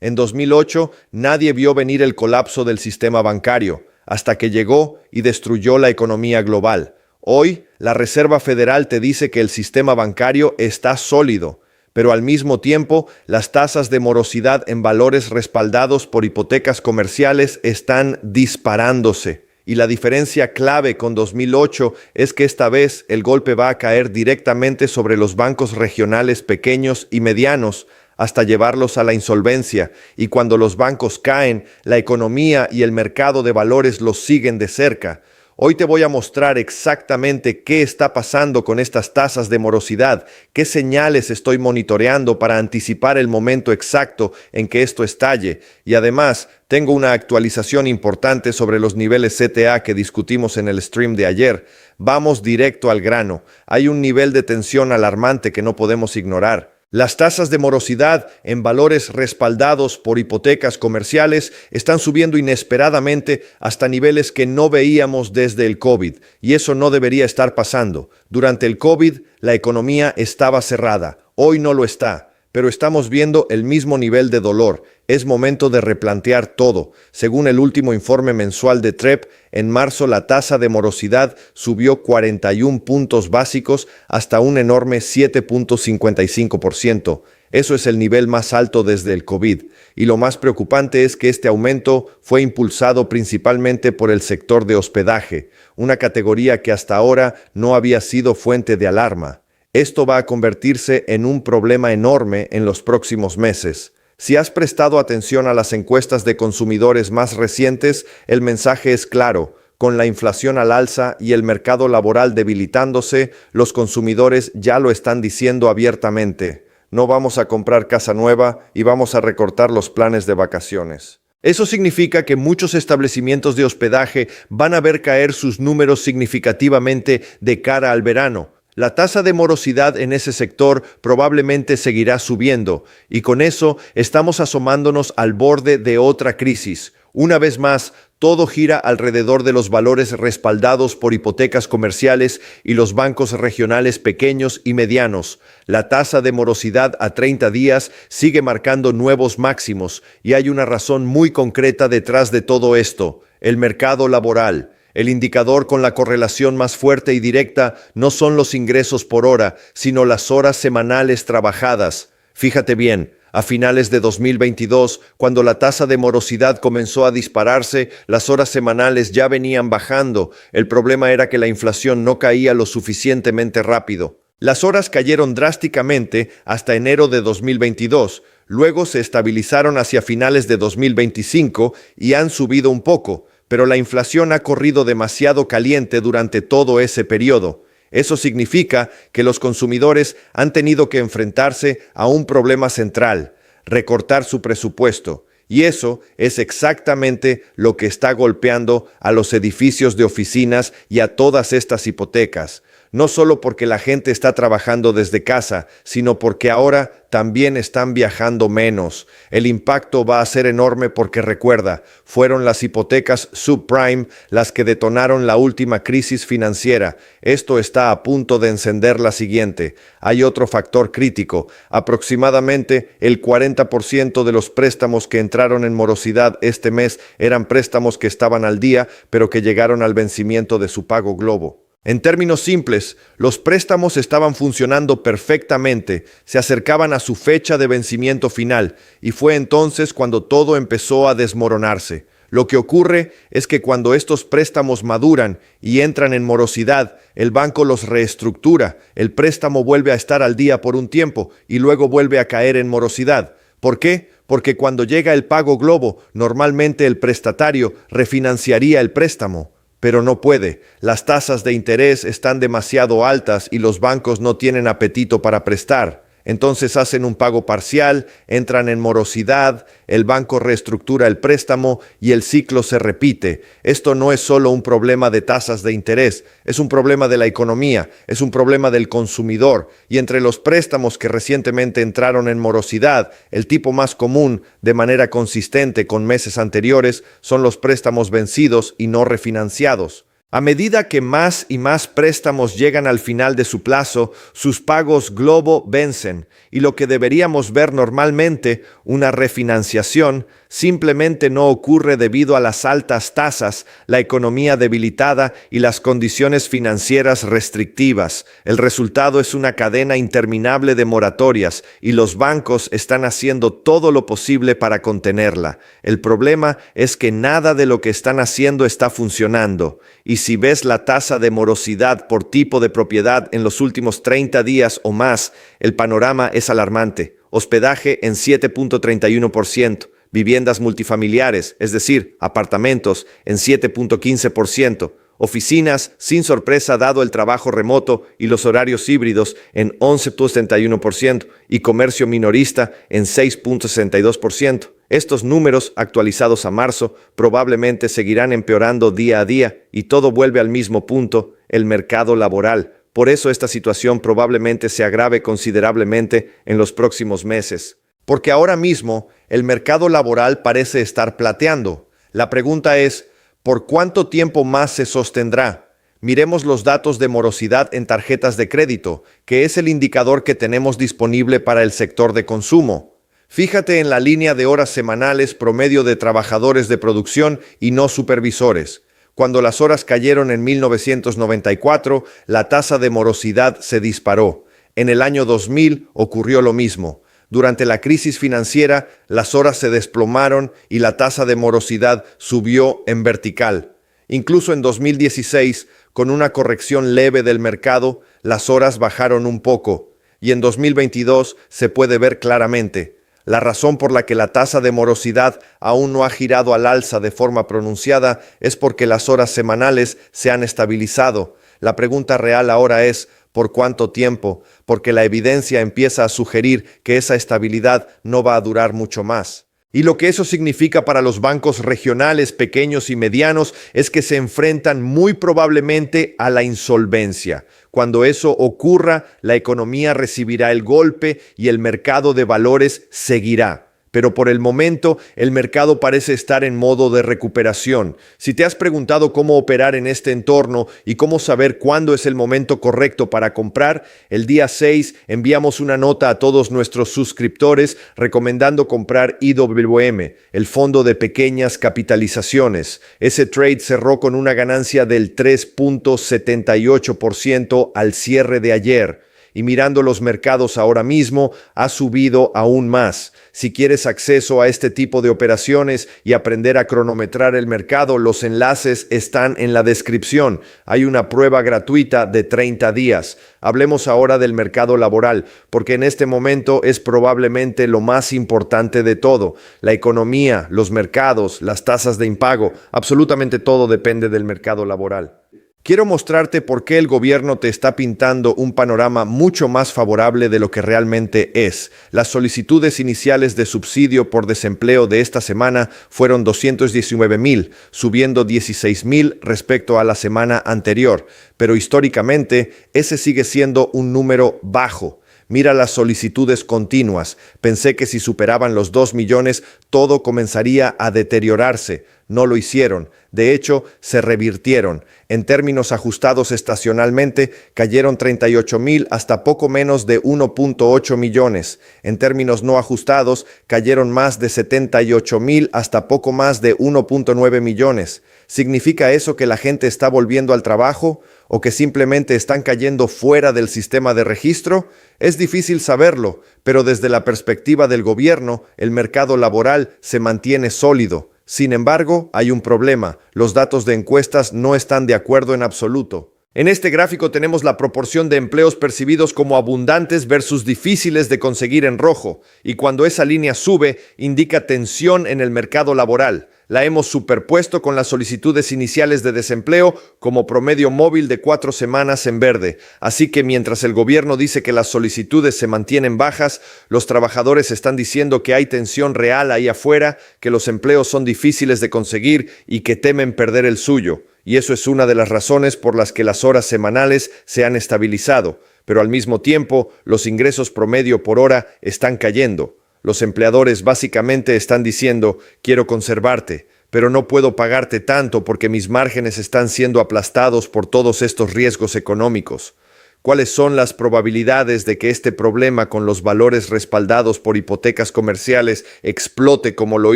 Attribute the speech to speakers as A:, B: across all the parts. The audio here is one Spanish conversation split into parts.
A: En 2008, nadie vio venir el colapso del sistema bancario, hasta que llegó y destruyó la economía global. Hoy, la Reserva Federal te dice que el sistema bancario está sólido, pero al mismo tiempo, las tasas de morosidad en valores respaldados por hipotecas comerciales están disparándose. Y la diferencia clave con 2008 es que esta vez el golpe va a caer directamente sobre los bancos regionales pequeños y medianos, hasta llevarlos a la insolvencia, y cuando los bancos caen, la economía y el mercado de valores los siguen de cerca. Hoy te voy a mostrar exactamente qué está pasando con estas tasas de morosidad, qué señales estoy monitoreando para anticipar el momento exacto en que esto estalle, y además tengo una actualización importante sobre los niveles CTA que discutimos en el stream de ayer. Vamos directo al grano. Hay un nivel de tensión alarmante que no podemos ignorar. Las tasas de morosidad en valores respaldados por hipotecas comerciales están subiendo inesperadamente hasta niveles que no veíamos desde el COVID, y eso no debería estar pasando. Durante el COVID, la economía estaba cerrada. Hoy no lo está, pero estamos viendo el mismo nivel de dolor. Es momento de replantear todo. Según el último informe mensual de TREP, en marzo la tasa de morosidad subió 41 puntos básicos hasta un enorme 7.55%. Eso es el nivel más alto desde el COVID. Y lo más preocupante es que este aumento fue impulsado principalmente por el sector de hospedaje, una categoría que hasta ahora no había sido fuente de alarma. Esto va a convertirse en un problema enorme en los próximos meses. Si has prestado atención a las encuestas de consumidores más recientes, el mensaje es claro. Con la inflación al alza y el mercado laboral debilitándose, los consumidores ya lo están diciendo abiertamente. No vamos a comprar casa nueva y vamos a recortar los planes de vacaciones. Eso significa que muchos establecimientos de hospedaje van a ver caer sus números significativamente de cara al verano. La tasa de morosidad en ese sector probablemente seguirá subiendo, y con eso estamos asomándonos al borde de otra crisis. Una vez más, todo gira alrededor de los valores respaldados por hipotecas comerciales y los bancos regionales pequeños y medianos. La tasa de morosidad a 30 días sigue marcando nuevos máximos, y hay una razón muy concreta detrás de todo esto: el mercado laboral. El indicador con la correlación más fuerte y directa no son los ingresos por hora, sino las horas semanales trabajadas. Fíjate bien, a finales de 2022, cuando la tasa de morosidad comenzó a dispararse, las horas semanales ya venían bajando. El problema era que la inflación no caía lo suficientemente rápido. Las horas cayeron drásticamente hasta enero de 2022, luego se estabilizaron hacia finales de 2025 y han subido un poco. Pero la inflación ha corrido demasiado caliente durante todo ese periodo. Eso significa que los consumidores han tenido que enfrentarse a un problema central: recortar su presupuesto. Y eso es exactamente lo que está golpeando a los edificios de oficinas y a todas estas hipotecas. No solo porque la gente está trabajando desde casa, sino porque ahora también están viajando menos. El impacto va a ser enorme porque recuerda, fueron las hipotecas subprime las que detonaron la última crisis financiera. Esto está a punto de encender la siguiente. Hay otro factor crítico. Aproximadamente el 40% de los préstamos que entraron en morosidad este mes eran préstamos que estaban al día, pero que llegaron al vencimiento de su pago globo. En términos simples, los préstamos estaban funcionando perfectamente, se acercaban a su fecha de vencimiento final, y fue entonces cuando todo empezó a desmoronarse. Lo que ocurre es que cuando estos préstamos maduran y entran en morosidad, el banco los reestructura, el préstamo vuelve a estar al día por un tiempo y luego vuelve a caer en morosidad. ¿Por qué? Porque cuando llega el pago globo, normalmente el prestatario refinanciaría el préstamo. Pero no puede. Las tasas de interés están demasiado altas y los bancos no tienen apetito para prestar. Entonces hacen un pago parcial, entran en morosidad, el banco reestructura el préstamo y el ciclo se repite. Esto no es solo un problema de tasas de interés, es un problema de la economía, es un problema del consumidor. Y entre los préstamos que recientemente entraron en morosidad, el tipo más común, de manera consistente con meses anteriores, son los préstamos vencidos y no refinanciados. A medida que más y más préstamos llegan al final de su plazo, sus pagos globo vencen, y lo que deberíamos ver normalmente, una refinanciación, simplemente no ocurre debido a las altas tasas, la economía debilitada y las condiciones financieras restrictivas. El resultado es una cadena interminable de moratorias, y los bancos están haciendo todo lo posible para contenerla. El problema es que nada de lo que están haciendo está funcionando. Y si ves la tasa de morosidad por tipo de propiedad en los últimos 30 días o más, el panorama es alarmante. Hospedaje en 7.31%, viviendas multifamiliares, es decir, apartamentos, en 7.15%, oficinas, sin sorpresa dado el trabajo remoto y los horarios híbridos, en 11.71%, y comercio minorista en 6.62%. Estos números, actualizados a marzo, probablemente seguirán empeorando día a día y todo vuelve al mismo punto, el mercado laboral. Por eso esta situación probablemente se agrave considerablemente en los próximos meses. Porque ahora mismo el mercado laboral parece estar plateando. La pregunta es, ¿por cuánto tiempo más se sostendrá? Miremos los datos de morosidad en tarjetas de crédito, que es el indicador que tenemos disponible para el sector de consumo. Fíjate en la línea de horas semanales promedio de trabajadores de producción y no supervisores. Cuando las horas cayeron en 1994, la tasa de morosidad se disparó. En el año 2000 ocurrió lo mismo. Durante la crisis financiera, las horas se desplomaron y la tasa de morosidad subió en vertical. Incluso en 2016, con una corrección leve del mercado, las horas bajaron un poco. Y en 2022 se puede ver claramente. La razón por la que la tasa de morosidad aún no ha girado al alza de forma pronunciada es porque las horas semanales se han estabilizado. La pregunta real ahora es, ¿por cuánto tiempo? Porque la evidencia empieza a sugerir que esa estabilidad no va a durar mucho más. Y lo que eso significa para los bancos regionales, pequeños y medianos es que se enfrentan muy probablemente a la insolvencia. Cuando eso ocurra, la economía recibirá el golpe y el mercado de valores seguirá. Pero por el momento, el mercado parece estar en modo de recuperación. Si te has preguntado cómo operar en este entorno y cómo saber cuándo es el momento correcto para comprar, el día 6 enviamos una nota a todos nuestros suscriptores recomendando comprar IWM, el fondo de pequeñas capitalizaciones. Ese trade cerró con una ganancia del 3.78% al cierre de ayer. Y mirando los mercados ahora mismo, ha subido aún más. Si quieres acceso a este tipo de operaciones y aprender a cronometrar el mercado, los enlaces están en la descripción. Hay una prueba gratuita de 30 días. Hablemos ahora del mercado laboral, porque en este momento es probablemente lo más importante de todo. La economía, los mercados, las tasas de impago, absolutamente todo depende del mercado laboral. Quiero mostrarte por qué el gobierno te está pintando un panorama mucho más favorable de lo que realmente es. Las solicitudes iniciales de subsidio por desempleo de esta semana fueron 219,000, subiendo 16,000 respecto a la semana anterior. Pero históricamente, ese sigue siendo un número bajo. Mira las solicitudes continuas. Pensé que si superaban los 2 millones, todo comenzaría a deteriorarse. No lo hicieron. De hecho, se revirtieron. En términos ajustados estacionalmente, cayeron 38,000 hasta poco menos de 1.8 millones. En términos no ajustados, cayeron más de 78,000 hasta poco más de 1.9 millones. ¿Significa eso que la gente está volviendo al trabajo o que simplemente están cayendo fuera del sistema de registro? Es difícil saberlo, pero desde la perspectiva del gobierno, el mercado laboral se mantiene sólido. Sin embargo, hay un problema. Los datos de encuestas no están de acuerdo en absoluto. En este gráfico tenemos la proporción de empleos percibidos como abundantes versus difíciles de conseguir en rojo, y cuando esa línea sube, indica tensión en el mercado laboral. La hemos superpuesto con las solicitudes iniciales de desempleo como promedio móvil de 4 semanas en verde. Así que mientras el gobierno dice que las solicitudes se mantienen bajas, los trabajadores están diciendo que hay tensión real ahí afuera, que los empleos son difíciles de conseguir y que temen perder el suyo. Y eso es una de las razones por las que las horas semanales se han estabilizado. Pero al mismo tiempo, los ingresos promedio por hora están cayendo. Los empleadores básicamente están diciendo, quiero conservarte, pero no puedo pagarte tanto porque mis márgenes están siendo aplastados por todos estos riesgos económicos. ¿Cuáles son las probabilidades de que este problema con los valores respaldados por hipotecas comerciales explote como lo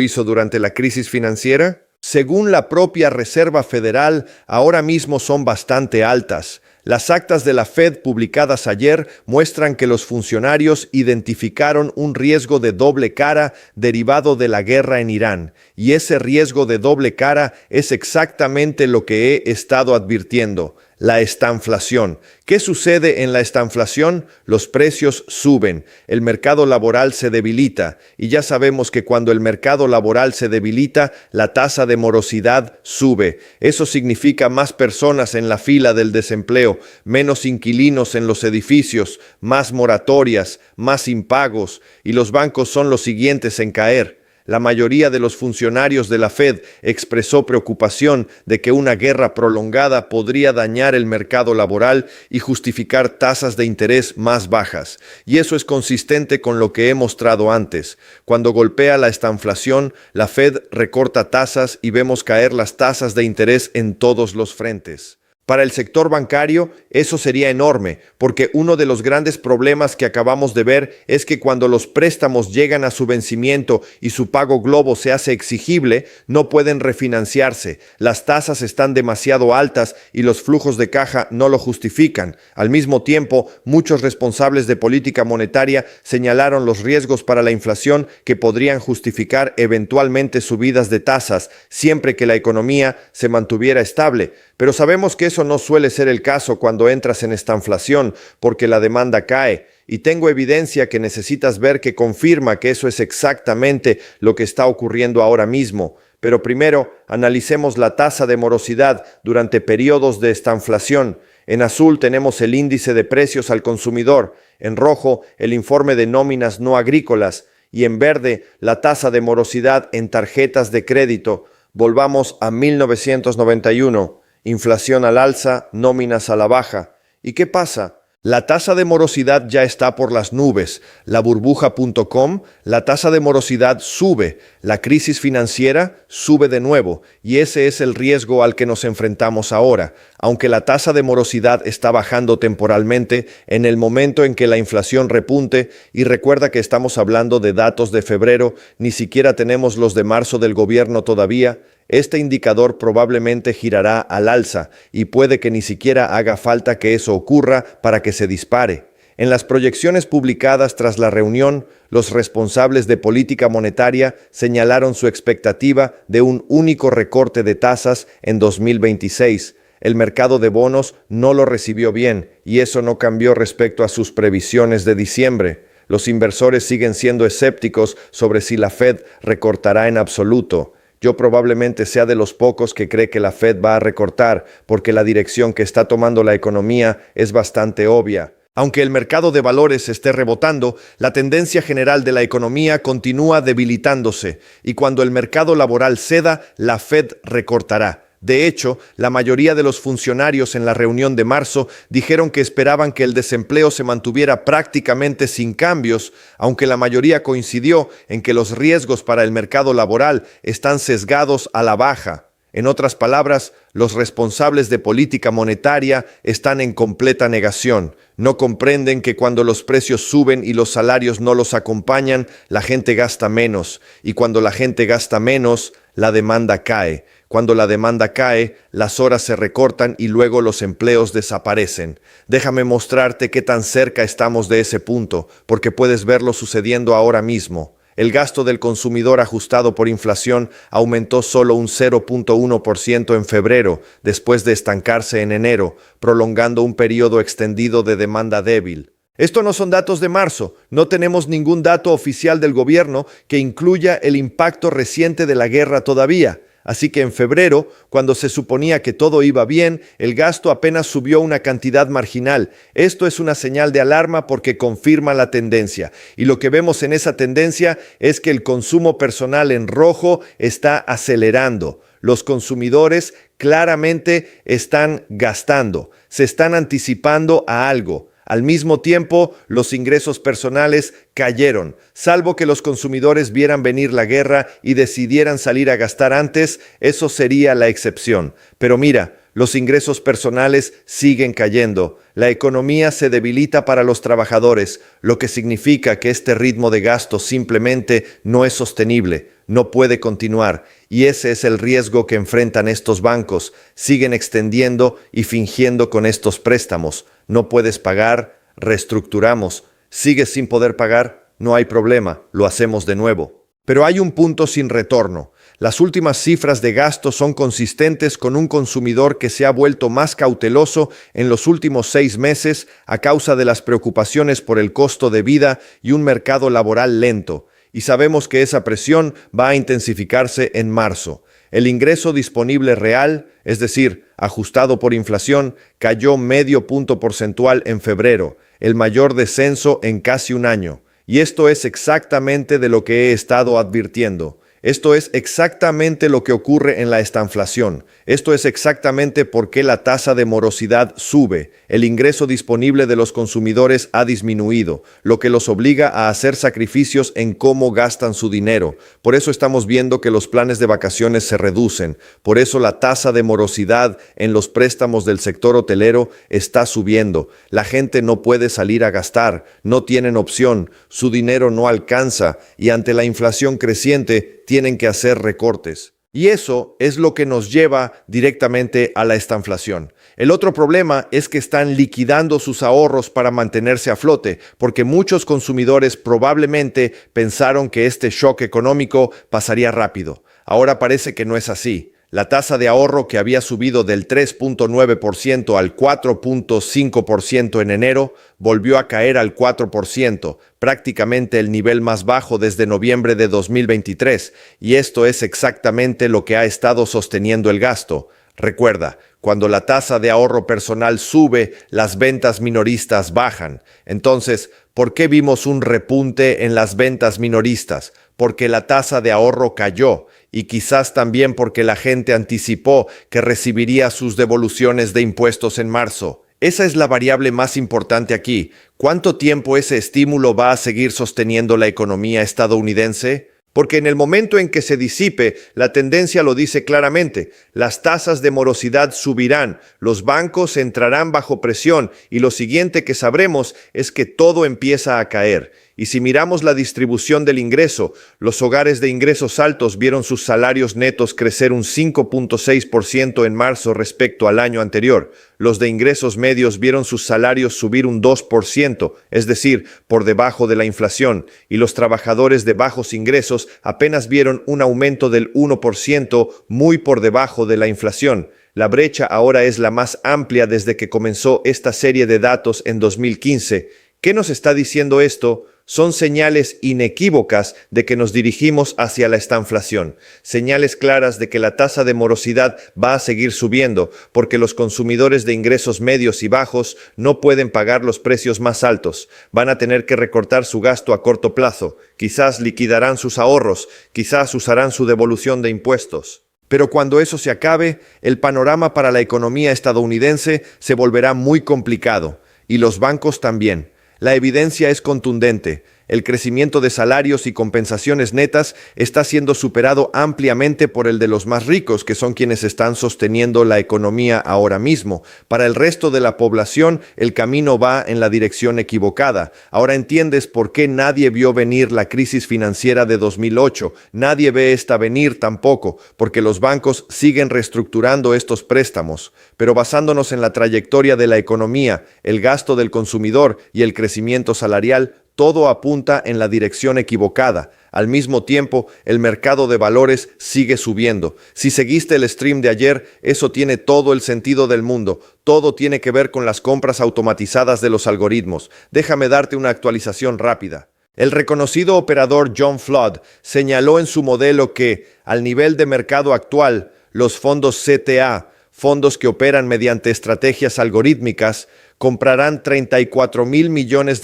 A: hizo durante la crisis financiera? Según la propia Reserva Federal, ahora mismo son bastante altas. Las actas de la Fed publicadas ayer muestran que los funcionarios identificaron un riesgo de doble cara derivado de la guerra en Irán, y ese riesgo de doble cara es exactamente lo que he estado advirtiendo: la estanflación. ¿Qué sucede en la estanflación? Los precios suben, el mercado laboral se debilita, y ya sabemos que cuando el mercado laboral se debilita, la tasa de morosidad sube. Eso significa más personas en la fila del desempleo, menos inquilinos en los edificios, más moratorias, más impagos, y los bancos son los siguientes en caer. La mayoría de los funcionarios de la Fed expresó preocupación de que una guerra prolongada podría dañar el mercado laboral y justificar tasas de interés más bajas. Y eso es consistente con lo que he mostrado antes. Cuando golpea la estanflación, la Fed recorta tasas y vemos caer las tasas de interés en todos los frentes. Para el sector bancario, eso sería enorme, porque uno de los grandes problemas que acabamos de ver es que cuando los préstamos llegan a su vencimiento y su pago globo se hace exigible, no pueden refinanciarse. Las tasas están demasiado altas y los flujos de caja no lo justifican. Al mismo tiempo, muchos responsables de política monetaria señalaron los riesgos para la inflación que podrían justificar eventualmente subidas de tasas, siempre que la economía se mantuviera estable. Pero sabemos que eso no suele ser el caso cuando entras en estanflación, porque la demanda cae. Y tengo evidencia que necesitas ver que confirma que eso es exactamente lo que está ocurriendo ahora mismo. Pero primero, analicemos la tasa de morosidad durante periodos de estanflación. En azul tenemos el índice de precios al consumidor, en rojo el informe de nóminas no agrícolas y en verde la tasa de morosidad en tarjetas de crédito. Volvamos a 1991. Inflación al alza, nóminas a la baja. ¿Y qué pasa? La tasa de morosidad ya está por las nubes. La burbuja.com, la tasa de morosidad sube. La crisis financiera sube de nuevo. Y ese es el riesgo al que nos enfrentamos ahora. Aunque la tasa de morosidad está bajando temporalmente, en el momento en que la inflación repunte, y recuerda que estamos hablando de datos de febrero, ni siquiera tenemos los de marzo del gobierno todavía, este indicador probablemente girará al alza y puede que ni siquiera haga falta que eso ocurra para que se dispare. En las proyecciones publicadas tras la reunión, los responsables de política monetaria señalaron su expectativa de un único recorte de tasas en 2026. El mercado de bonos no lo recibió bien y eso no cambió respecto a sus previsiones de diciembre. Los inversores siguen siendo escépticos sobre si la Fed recortará en absoluto. Yo probablemente sea de los pocos que cree que la Fed va a recortar porque la dirección que está tomando la economía es bastante obvia. Aunque el mercado de valores esté rebotando, la tendencia general de la economía continúa debilitándose y cuando el mercado laboral ceda, la Fed recortará. De hecho, la mayoría de los funcionarios en la reunión de marzo dijeron que esperaban que el desempleo se mantuviera prácticamente sin cambios, aunque la mayoría coincidió en que los riesgos para el mercado laboral están sesgados a la baja. En otras palabras, los responsables de política monetaria están en completa negación. No comprenden que cuando los precios suben y los salarios no los acompañan, la gente gasta menos. Y cuando la gente gasta menos, la demanda cae. Cuando la demanda cae, las horas se recortan y luego los empleos desaparecen. Déjame mostrarte qué tan cerca estamos de ese punto, porque puedes verlo sucediendo ahora mismo. El gasto del consumidor ajustado por inflación aumentó solo un 0.1% en febrero, después de estancarse en enero, prolongando un periodo extendido de demanda débil. Esto no son datos de marzo, no tenemos ningún dato oficial del gobierno que incluya el impacto reciente de la guerra todavía. Así que en febrero, cuando se suponía que todo iba bien, el gasto apenas subió una cantidad marginal. Esto es una señal de alarma porque confirma la tendencia. Y lo que vemos en esa tendencia es que el consumo personal en rojo está acelerando. Los consumidores claramente están gastando, se están anticipando a algo. Al mismo tiempo, los ingresos personales cayeron. Salvo que los consumidores vieran venir la guerra y decidieran salir a gastar antes, eso sería la excepción. Pero mira, los ingresos personales siguen cayendo. La economía se debilita para los trabajadores, lo que significa que este ritmo de gasto simplemente no es sostenible, no puede continuar. Y ese es el riesgo que enfrentan estos bancos. Siguen extendiendo y fingiendo con estos préstamos. No puedes pagar, reestructuramos. ¿Sigues sin poder pagar? No hay problema, lo hacemos de nuevo. Pero hay un punto sin retorno. Las últimas cifras de gasto son consistentes con un consumidor que se ha vuelto más cauteloso en los últimos 6 meses a causa de las preocupaciones por el costo de vida y un mercado laboral lento. Y sabemos que esa presión va a intensificarse en marzo. El ingreso disponible real, es decir, ajustado por inflación, cayó medio punto porcentual en febrero, el mayor descenso en casi un año. Y esto es exactamente de lo que he estado advirtiendo. Esto es exactamente lo que ocurre en la estanflación. Esto es exactamente por qué la tasa de morosidad sube. El ingreso disponible de los consumidores ha disminuido, lo que los obliga a hacer sacrificios en cómo gastan su dinero. Por eso estamos viendo que los planes de vacaciones se reducen. Por eso la tasa de morosidad en los préstamos del sector hotelero está subiendo. La gente no puede salir a gastar, no tienen opción, su dinero no alcanza y ante la inflación creciente, tienen que hacer recortes. Y eso es lo que nos lleva directamente a la estanflación. El otro problema es que están liquidando sus ahorros para mantenerse a flote, porque muchos consumidores probablemente pensaron que este shock económico pasaría rápido. Ahora parece que no es así. La tasa de ahorro que había subido del 3.9% al 4.5% en enero volvió a caer al 4%, prácticamente el nivel más bajo desde noviembre de 2023, y esto es exactamente lo que ha estado sosteniendo el gasto. Recuerda, cuando la tasa de ahorro personal sube, las ventas minoristas bajan. Entonces, ¿por qué vimos un repunte en las ventas minoristas? Porque la tasa de ahorro cayó y quizás también porque la gente anticipó que recibiría sus devoluciones de impuestos en marzo. Esa es la variable más importante aquí. ¿Cuánto tiempo ese estímulo va a seguir sosteniendo la economía estadounidense? Porque en el momento en que se disipe, la tendencia lo dice claramente, las tasas de morosidad subirán, los bancos entrarán bajo presión y lo siguiente que sabremos es que todo empieza a caer. Y si miramos la distribución del ingreso, los hogares de ingresos altos vieron sus salarios netos crecer un 5.6% en marzo respecto al año anterior. Los de ingresos medios vieron sus salarios subir un 2%, es decir, por debajo de la inflación, y los trabajadores de bajos ingresos apenas vieron un aumento del 1%, muy por debajo de la inflación. La brecha ahora es la más amplia desde que comenzó esta serie de datos en 2015. ¿Qué nos está diciendo esto? Son señales inequívocas de que nos dirigimos hacia la estanflación, señales claras de que la tasa de morosidad va a seguir subiendo porque los consumidores de ingresos medios y bajos no pueden pagar los precios más altos, van a tener que recortar su gasto a corto plazo, quizás liquidarán sus ahorros, quizás usarán su devolución de impuestos. Pero cuando eso se acabe, el panorama para la economía estadounidense se volverá muy complicado, y los bancos también. La evidencia es contundente. El crecimiento de salarios y compensaciones netas está siendo superado ampliamente por el de los más ricos, que son quienes están sosteniendo la economía ahora mismo. Para el resto de la población, el camino va en la dirección equivocada. Ahora entiendes por qué nadie vio venir la crisis financiera de 2008. Nadie ve esta venir tampoco, porque los bancos siguen reestructurando estos préstamos. Pero basándonos en la trayectoria de la economía, el gasto del consumidor y el crecimiento salarial, todo apunta en la dirección equivocada. Al mismo tiempo, el mercado de valores sigue subiendo. Si seguiste el stream de ayer, eso tiene todo el sentido del mundo. Todo tiene que ver con las compras automatizadas de los algoritmos. Déjame darte una actualización rápida. El reconocido operador John Flood señaló en su modelo que, al nivel de mercado actual, los fondos CTA, fondos que operan mediante estrategias algorítmicas, comprarán $34,000 millones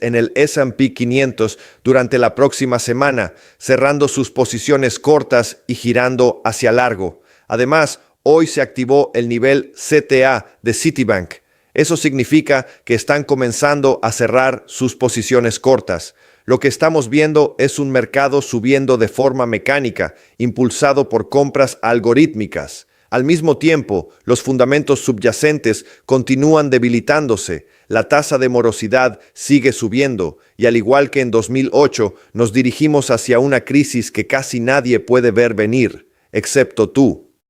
A: en el S&P 500 durante la próxima semana, cerrando sus posiciones cortas y girando hacia largo. Además, hoy se activó el nivel CTA de Citibank. Eso significa que están comenzando a cerrar sus posiciones cortas. Lo que estamos viendo es un mercado subiendo de forma mecánica, impulsado por compras algorítmicas. Al mismo tiempo, los fundamentos subyacentes continúan debilitándose, la tasa de morosidad sigue subiendo y al igual que en 2008, nos dirigimos hacia una crisis que casi nadie puede ver venir, excepto tú.